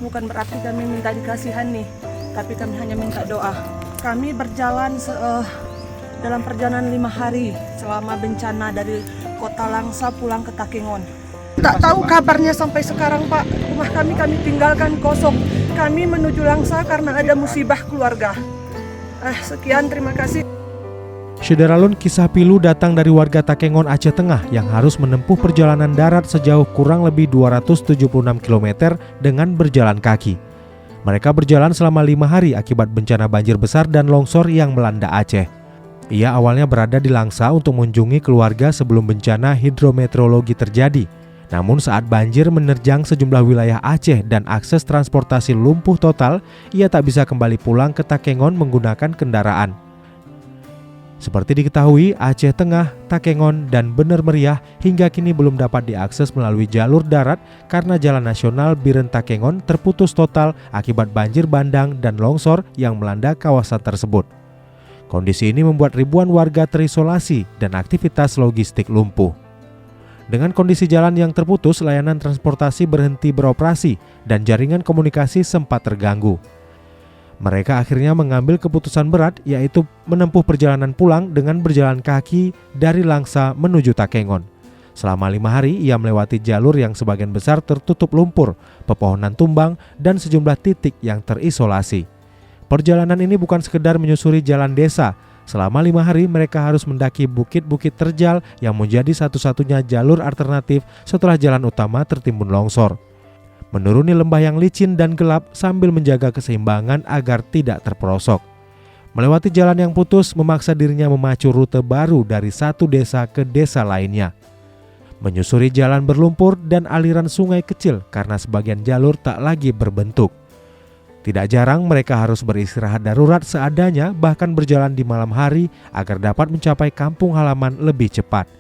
bukan berarti kami minta dikasihani, tapi kami hanya minta doa. Kami berjalan dalam perjalanan 5 hari selama bencana dari kota Langsa pulang ke Takengon. Tak tahu kabarnya sampai sekarang, Pak. Rumah kami tinggalkan kosong. Kami menuju Langsa karena ada musibah keluarga. Sekian, terima kasih. Syederalun, kisah pilu datang dari warga Takengon, Aceh Tengah yang harus menempuh perjalanan darat sejauh kurang lebih 276 km dengan berjalan kaki. Mereka berjalan selama 5 hari akibat bencana banjir besar dan longsor yang melanda Aceh. Ia awalnya berada di Langsa untuk mengunjungi keluarga sebelum bencana hidrometeorologi terjadi. Namun saat banjir menerjang sejumlah wilayah Aceh dan akses transportasi lumpuh total, ia tak bisa kembali pulang ke Takengon menggunakan kendaraan. Seperti diketahui, Aceh Tengah, Takengon, dan Bener Meriah hingga kini belum dapat diakses melalui jalur darat karena Jalan Nasional Biren Takengon terputus total akibat banjir bandang dan longsor yang melanda kawasan tersebut. Kondisi ini membuat ribuan warga terisolasi dan aktivitas logistik lumpuh. Dengan kondisi jalan yang terputus, layanan transportasi berhenti beroperasi dan jaringan komunikasi sempat terganggu. Mereka akhirnya mengambil keputusan berat, yaitu menempuh perjalanan pulang dengan berjalan kaki dari Langsa menuju Takengon. Selama 5 hari ia melewati jalur yang sebagian besar tertutup lumpur, pepohonan tumbang, dan sejumlah titik yang terisolasi. Perjalanan ini bukan sekedar menyusuri jalan desa. Selama 5 hari mereka harus mendaki bukit-bukit terjal yang menjadi satu-satunya jalur alternatif setelah jalan utama tertimbun longsor. Menuruni lembah yang licin dan gelap sambil menjaga keseimbangan agar tidak terperosok. Melewati jalan yang putus memaksa dirinya memacu rute baru dari satu desa ke desa lainnya. Menyusuri jalan berlumpur dan aliran sungai kecil karena sebagian jalur tak lagi berbentuk. Tidak jarang mereka harus beristirahat darurat seadanya, bahkan berjalan di malam hari agar dapat mencapai kampung halaman lebih cepat.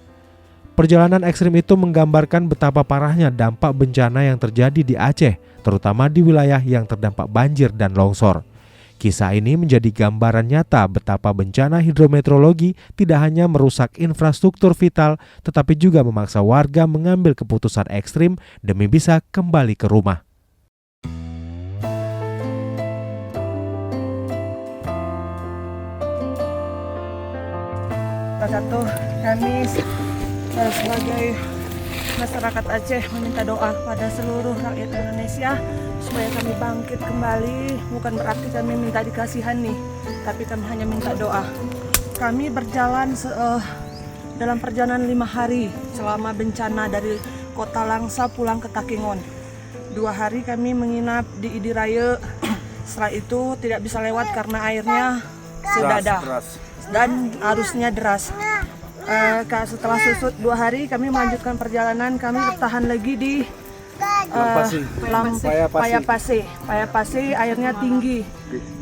Perjalanan ekstrim itu menggambarkan betapa parahnya dampak bencana yang terjadi di Aceh, terutama di wilayah yang terdampak banjir dan longsor. Kisah ini menjadi gambaran nyata betapa bencana hidrometeorologi tidak hanya merusak infrastruktur vital, tetapi juga memaksa warga mengambil keputusan ekstrim demi bisa kembali ke rumah. Kami sebagai masyarakat Aceh meminta doa kepada seluruh rakyat Indonesia supaya kami bangkit kembali. Bukan berarti kami minta dikasihani, tapi kami hanya minta doa. Kami berjalan dalam perjalanan 5 hari selama bencana dari kota Langsa pulang ke Takengon. 2 hari kami menginap di Idiraya. Setelah itu tidak bisa lewat karena airnya sedada dan arusnya deras. Setelah susut 2 hari kami melanjutkan perjalanan. Kami bertahan lagi di Payapase. Airnya tinggi.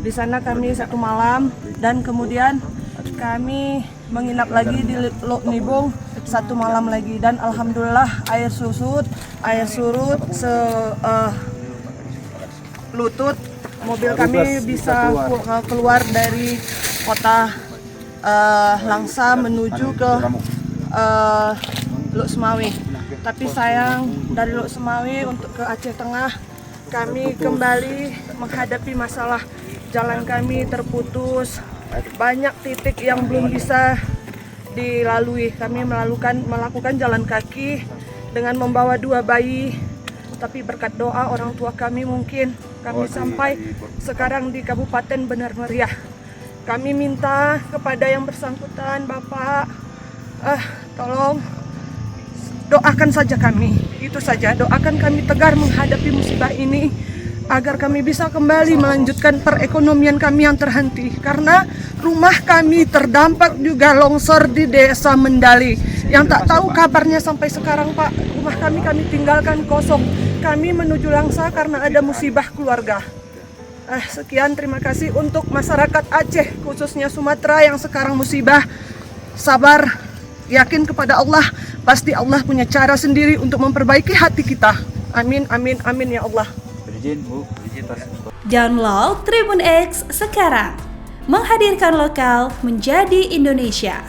Di sana kami 1 malam dan kemudian kami menginap lagi di Lok Nibung 1 malam lagi, dan alhamdulillah air surut lutut. Mobil kami bisa keluar dari kota Langsa menuju ke Lok Semawe. Tapi sayang, dari Lok Semawe untuk ke Aceh Tengah kami kembali menghadapi masalah jalan kami terputus. Banyak titik yang belum bisa dilalui. Kami melakukan jalan kaki dengan membawa 2 bayi. Tapi berkat doa orang tua kami mungkin kami sampai sekarang di Kabupaten Bener Meriah. Kami minta kepada yang bersangkutan, Bapak, tolong doakan saja kami. Itu saja, doakan kami tegar menghadapi musibah ini agar kami bisa kembali melanjutkan perekonomian kami yang terhenti. Karena rumah kami terdampak juga longsor di Desa Mendali. Yang tak tahu kabarnya sampai sekarang, Pak. Rumah kami tinggalkan kosong. Kami menuju Langsa karena ada musibah keluarga. Sekian, terima kasih untuk masyarakat Aceh, khususnya Sumatera yang sekarang musibah. Sabar, yakin kepada Allah, pasti Allah punya cara sendiri untuk memperbaiki hati kita. Amin, amin, amin ya Allah. Download Tribun X sekarang, menghadirkan lokal menjadi Indonesia.